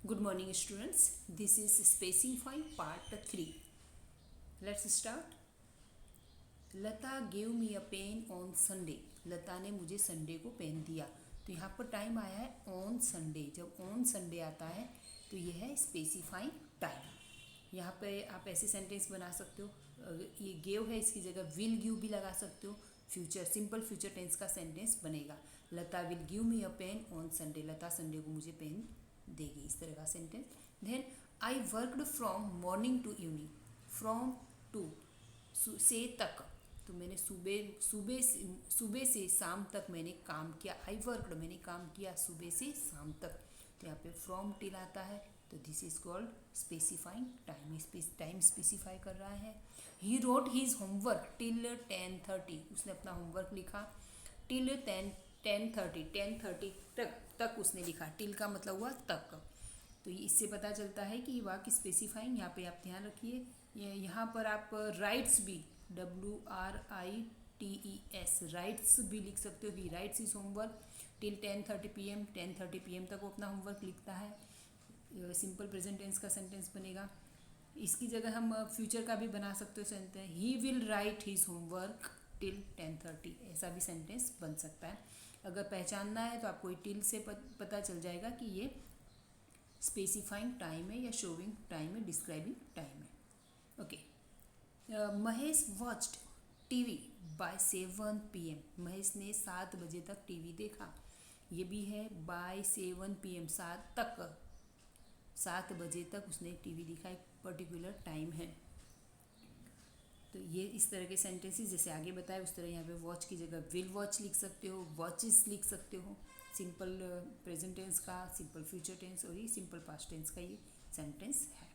Good morning, students. This is Specify Part 3. Let's start. Lata gave me a pen on Sunday. Lata ने मुझे Sunday को pen दिया. तो यहाँ पर टाइम आया है ऑन संडे. जब ऑन संडे आता है तो यह है स्पेसिफाइंग टाइम. यहाँ पे आप ऐसे सेंटेंस बना सकते हो. ये गेव है, इसकी जगह विल गिव भी लगा सकते हो. फ्यूचर, सिंपल फ्यूचर टेंस का सेंटेंस बनेगा. Lata will give me a pen on Sunday. Lata Sunday को मुझे पेन देगी. इस तरह का sentence. Then I worked from morning to evening. From to से तक. तो मैंने सुबह से शाम तक मैंने काम किया. आई वर्कड, मैंने काम किया सुबह से शाम तक. तो यहाँ पे फ्रॉम टिल आता है. तो this is called specifying time. Time specify कर रहा है. He wrote his homework till 10:30. उसने अपना होमवर्क लिखा टिल 10:30. 10:30 तक उसने लिखा. टिल का मतलब हुआ तक. तो इससे पता चलता है कि वाक्य स्पेसिफाइंग. यहाँ पे आप ध्यान रखिए, यहाँ पर आप राइट्स भी WRITES राइट्स भी लिख सकते हो. ही rights is homework till 10:30 PM. 10:30 PM तक वो अपना होमवर्क लिखता है. सिंपल प्रेजेंट टेंस का सेंटेंस बनेगा. इसकी जगह हम फ्यूचर का भी बना सकते हो sentence. He will write his homework till 10:30. ऐसा भी सेंटेंस बन सकता है. अगर पहचानना है तो आपको टिल से पता चल जाएगा कि ये स्पेसिफाइंग टाइम है या शोविंग टाइम है, डिस्क्राइबिंग टाइम है. Okay. Mahesh watched TV by 7 PM. Mahesh ने 7 बजे तक टीवी देखा. ये भी है बाय 7 PM, 7 बजे तक उसने टीवी देखा. एक पर्टिकुलर टाइम है. तो ये इस तरह के सेंटेंसेस जैसे आगे बताए उस तरह यहाँ पे वॉच की जगह विल वॉच लिख सकते हो, वॉचेस लिख सकते हो. सिंपल प्रेजेंट टेंस का, सिंपल फ्यूचर टेंस और ये सिंपल पास्ट टेंस का ये सेंटेंस है.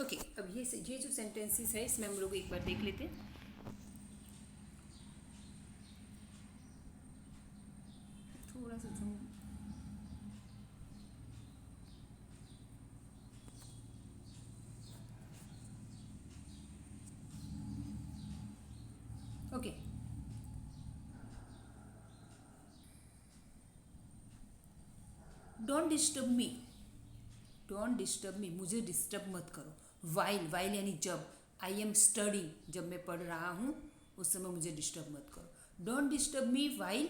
ओके. अब ये जो सेंटेंसेस है इसमें हम लोग एक बार देख लेते हैं. थोड़ा सा zoom. Okay. Don't disturb me. Don't disturb me, मुझे डिस्टर्ब मत करो. वाइल यानी जब. आई एम स्टडी, जब मैं पढ़ रहा हूँ उस समय मुझे डिस्टर्ब मत करो. Don't disturb me while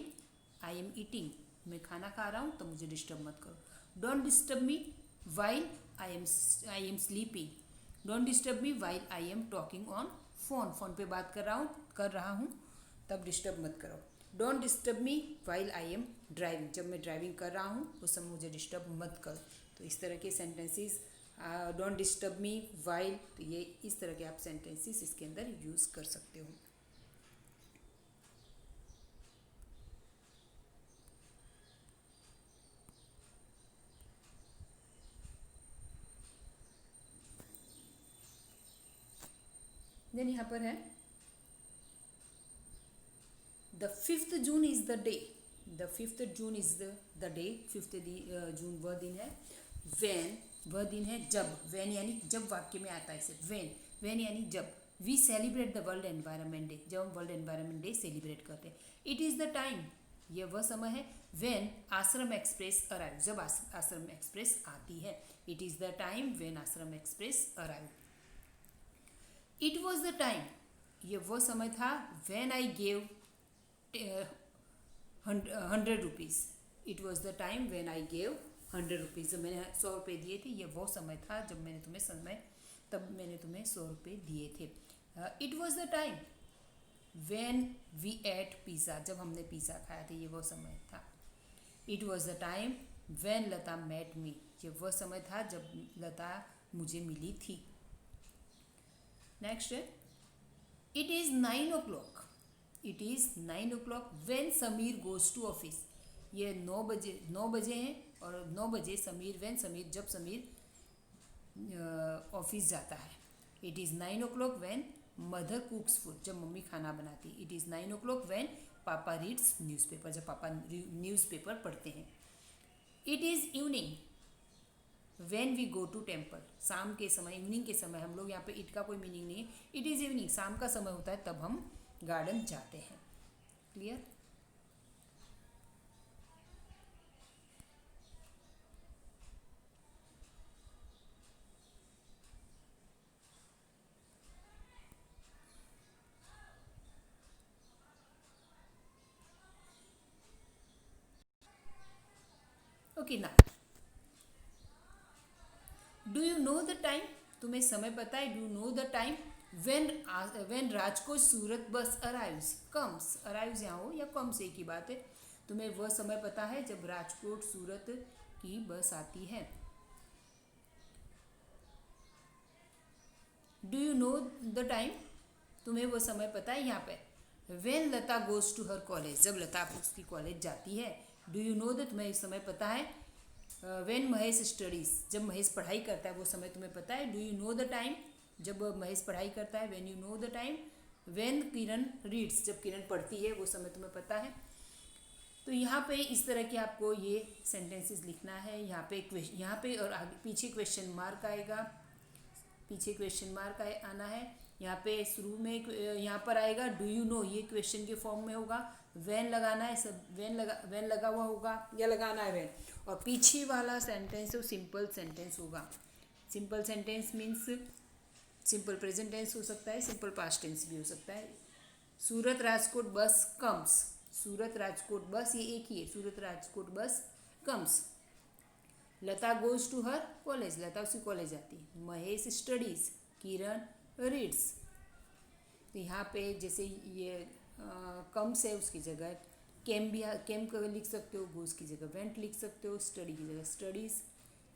I am eating. मैं खाना खा रहा हूँ तो मुझे डिस्टर्ब मत करो. Don't disturb me while I am sleeping. Don't disturb me while I am talking on phone पे बात कर रहा हूँ तब डिस्टर्ब मत करो. Don't disturb me while I am driving. जब मैं ड्राइविंग कर रहा हूँ उस समय मुझे डिस्टर्ब मत करो. तो इस तरह के sentences, don't disturb me while, तो ये इस तरह के आप सेंटेंसेस इसके अंदर यूज़ कर सकते हो. देन यहाँ पर है the 5th June is the day. The 5th June is the day. 5th जून वह दिन है. वैन वह दिन है जब. वैन यानी जब वाक्य में आता है इसे. वैन यानी जब. We celebrate the world environment day. जब हम वर्ल्ड एनवायरनमेंट डे सेलिब्रेट करते हैं. इट इज़ द टाइम, यह वह समय है. Van Ashram Express arrive. जब आश्रम एक्सप्रेस आती है. It is the time when Ashram Express arrive. It was the time, यह वह समय था. When I gave 100 rupees. It was the time when I gave 100 rupees. जब मैंने 100 रुपये दिए थे, ये वो समय था जब मैंने तुम्हें 100 रुपये दिए थे. It was the time when we ate pizza. जब हमने पिज़्ज़ा खाया था, ये वो समय था. It was the time when Lata met me. ये वह समय था जब लता मुझे मिली थी. नेक्स्ट है it is 9 o'clock. It is 9 o'clock when Sameer goes to office. ये 9 बजे हैं और 9 बजे समीर, जब समीर ऑफिस जाता है. It is 9 o'clock when mother cooks food. जब मम्मी खाना बनाती. It is 9 o'clock when papa reads newspaper, जब पापा न्यूज़पेपर पढ़ते हैं। It is evening when we go to temple, शाम के समय, इवनिंग के समय, हम लोग यहाँ पे इट का कोई मीनिंग नहीं है, इट इज़ इवनिंग, शाम का समय होता है तब हम गार्डन जाते हैं। क्लियर? ओके ना, do you know the time, तुम्हें समय पता है, do know the time when Rajkot Surat bus arrives, comes, arrives यहाँ हो या कम्स एक ही बात है, तुम्हें वह समय पता है जब राजकोट सूरत की बस आती है। Do you know the time, तुम्हें वो समय पता है यहाँ पे। When Lata goes to her college, जब लता उसकी कॉलेज जाती है। डू यू नो दैट, तुम्हें समय पता है। वेन महेश स्टडीज, जब महेश पढ़ाई करता है वो समय तुम्हें पता है। Do you know the time, जब महेश पढ़ाई करता है। When you know the time. When Kiran reads, जब किरण पढ़ती है वो समय तुम्हें पता है। तो यहाँ पे इस तरह के आपको ये सेंटेंसेस लिखना है। यहाँ पे और आगे पीछे क्वेश्चन मार्क आएगा, पीछे क्वेश्चन मार्क आना है। यहाँ पे शुरू में यहाँ पर आएगा डू यू नो, ये क्वेश्चन के फॉर्म में होगा। वैन लगाना है, सब वैन लगा हुआ होगा या लगाना है वैन। और पीछे वाला सेंटेंस वो सिंपल सेंटेंस होगा। Simple sentence means simple present tense हो सकता है, सिंपल पास्ट टेंस भी हो सकता है। सूरत राजकोट बस कम्स, सूरत राजकोट बस ये एक ही है, Surat Rajkot bus comes. Lata goes to her college, Lata उसकी कॉलेज जाती है। Mahesh studies, Kiran reads. तो यहाँ पे जैसे ये कम्स है उसकी जगह कैम भी, कैम को लिख सकते हो, गोज की जगह वेंट लिख सकते हो, स्टडी की जगह स्टडीज़।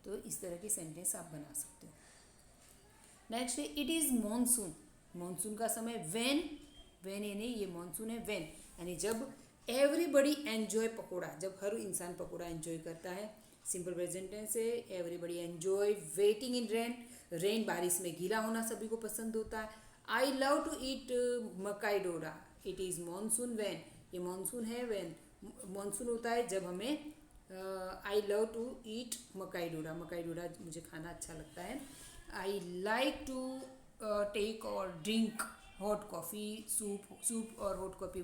तो इस तरह के सेंटेंस आप बना सकते हो। नेक्स्ट है इट इज़ मॉनसून, मॉनसून का समय। वेन यानी ये मॉनसून है, वेन यानी जब। एवरीबडी एन्जॉय पकौड़ा, जब हर इंसान पकौड़ा एन्जॉय करता है। सिंपल प्रेजेंट टेंस है। Everybody enjoy waiting in rain, rain बारिश में गीला होना सभी को पसंद होता है। आई लव टू ईट मकाई डोरा, इट इज़ मॉनसून वेन, ये मॉनसून है। वेन मॉनसून होता है जब हमें आई लव टू ईट मकाई डोरा, मकाई डोरा मुझे खाना अच्छा लगता है। आई लाइक टू टेक और ड्रिंक हॉट कॉफ़ी, सूप और हॉट कॉफ़ी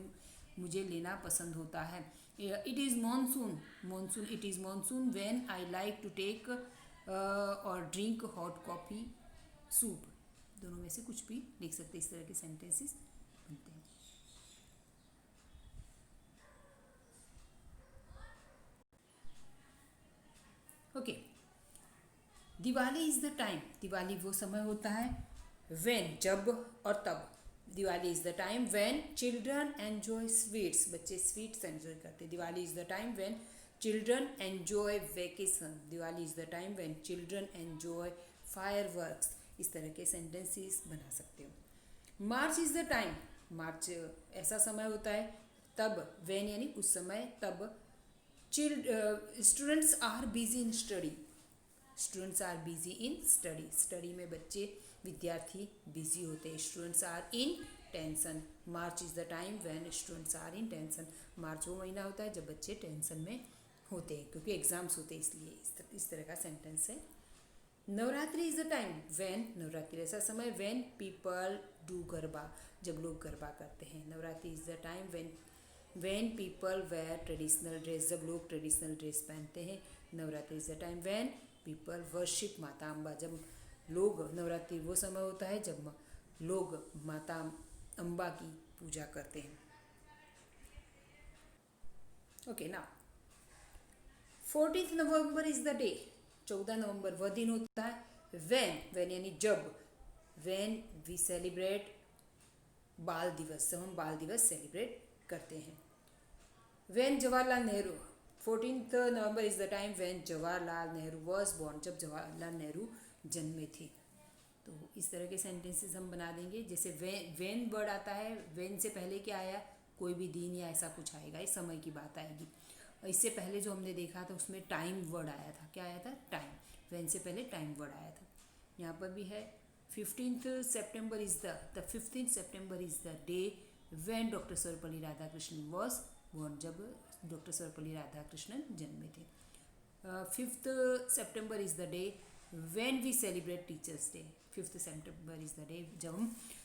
मुझे लेना पसंद होता है। It is monsoon, monsoon, it is monsoon when I like to take और ड्रिंक हॉट कॉफ़ी, सूप, दोनों में से कुछ भी लिख सकते, इस तरह के सेंटेंसेस बनते हैं। Okay, Diwali is the time, Diwali वो समय होता है व्हेन, जब और तब। Diwali is the time when children enjoy sweets, बच्चे स्वीट्स एन्जॉय करते हैं। Diwali is the time when children enjoy vacation, Diwali is the time when children enjoy fireworks. इस तरह के सेंटेंसेस बना सकते हो। मार्च इज़ द टाइम, मार्च ऐसा समय होता है तब, व्हेन यानी उस समय, तब। Students are busy in study, students are busy in study, study में बच्चे विद्यार्थी बिजी होते हैं। Students are in tension, March is the time when students are in tension, March वो महीना होता है जब बच्चे टेंशन में होते हैं क्योंकि एग्जाम्स होते हैं, इसलिए इस तरह का सेंटेंस है। Navratri is the time when, Navratri ऐसा समय व्हेन पीपल डू गरबा, जब लोग गरबा करते हैं। Navratri is the time when people wear traditional dress, जब लोग ट्रेडिशनल ड्रेस पहनते हैं। Navratri is the time when people worship Mata Amba, जब लोग, नवरात्रि वो समय होता है जब लोग माता अम्बा की पूजा करते हैं। ओके ना, 14 नवंबर इज़ द डे, 14 नवंबर वह दिन होता है व्हेन यानी जब, व्हेन वी सेलिब्रेट बाल दिवस, जब हम बाल दिवस सेलिब्रेट करते हैं। When Jawaharlal Nehru, 14 November is the time when Jawaharlal Nehru was born, जब जवाहरलाल नेहरू जन्मे थे। तो इस तरह के सेंटेंसेस हम बना देंगे। जैसे वेन वर्ड आता है, वेन से पहले क्या आया, कोई भी दिन या ऐसा कुछ आएगा, इस समय की बात आएगी। इससे पहले जो हमने देखा था उसमें टाइम वर्ड आया था, क्या आया था, टाइम। वेन से पहले टाइम वर्ड आया था। यहाँ पर भी है 15th September is the 15th September is the day when doctor Sarvepalli Radhakrishnan was born, जब डॉक्टर सर्वपल्ली राधाकृष्णन जन्मे थे। 5th September is the day when we celebrate teachers day. 5th September is the day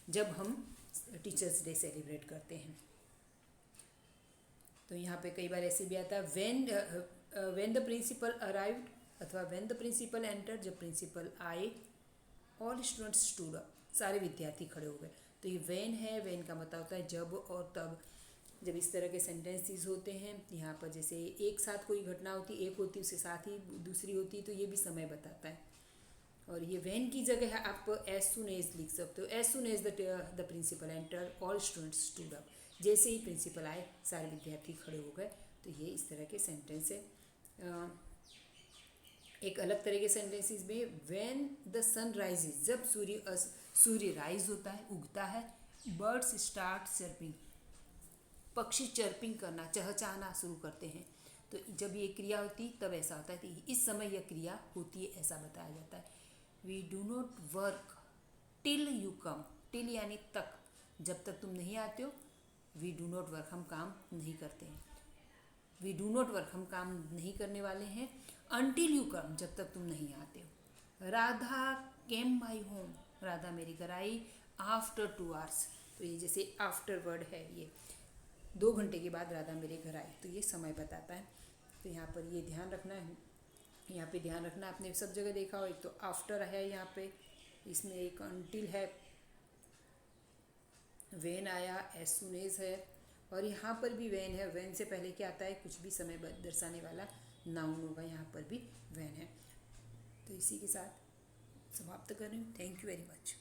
जब हम टीचर्स डे सेलिब्रेट करते हैं। तो यहाँ पे कई बार ऐसे भी आता है व्हेन द प्रिंसिपल अराइव्ड, अथवा व्हेन द प्रिंसिपल एंटर, जब प्रिंसिपल आए। ऑल स्टूडेंट्स स्टूड अप, सारे विद्यार्थी खड़े हो गए। तो ये व्हेन है, व्हेन का मतलब होता है जब और तब। जब इस तरह के सेंटेंसेस होते हैं यहाँ पर, जैसे एक साथ कोई घटना होती, एक होती उसके साथ ही दूसरी होती, तो ये भी समय बताता है। और ये व्हेन की जगह है आप एज सुन एज लिख सकते हो। एज सुन as the principal enter all students stood up, जैसे ही प्रिंसिपल आए सारे विद्यार्थी खड़े हो गए। तो ये इस तरह के सेंटेंस है। एक अलग तरह के सेंटेंसेस में व्हेन द सन राइजेज, जब सूर्य राइज होता है, उगता है। बर्ड्स स्टार्ट चर्पिंग, पक्षी चर्पिंग करना, चहचहाना शुरू करते हैं। तो जब ये क्रिया होती तब ऐसा होता है, तो इस समय यह क्रिया होती है, ऐसा बताया जाता है। We do not work till you come, till यानी तक, जब तक तुम नहीं आते हो। वी डू नॉट वर्क, हम काम नहीं करते हैं। वी डू नॉट वर्क, हम काम नहीं करने वाले हैं। अनटिल यू कम, जब तक तुम नहीं आते हो। राधा केम माई होम, राधा मेरे घर आई। आफ्टर 2 hours, तो ये जैसे आफ्टर वर्ड है, ये 2 घंटे के बाद राधा मेरे घर आई, तो ये समय बताता है। तो यहाँ पर ये ध्यान रखना है, यहाँ पे ध्यान रखना। आपने सब जगह देखा हो, एक तो आफ्टर है यहाँ पे, इसमें एक अनटिल है, व्हेन आया, एज सुन एज है, और यहाँ पर भी व्हेन है। व्हेन से पहले क्या आता है, कुछ भी समय दर्शाने वाला नाउन होगा, यहाँ पर भी व्हेन है। तो इसी के साथ समाप्त कर रही हूँ। Thank you very much.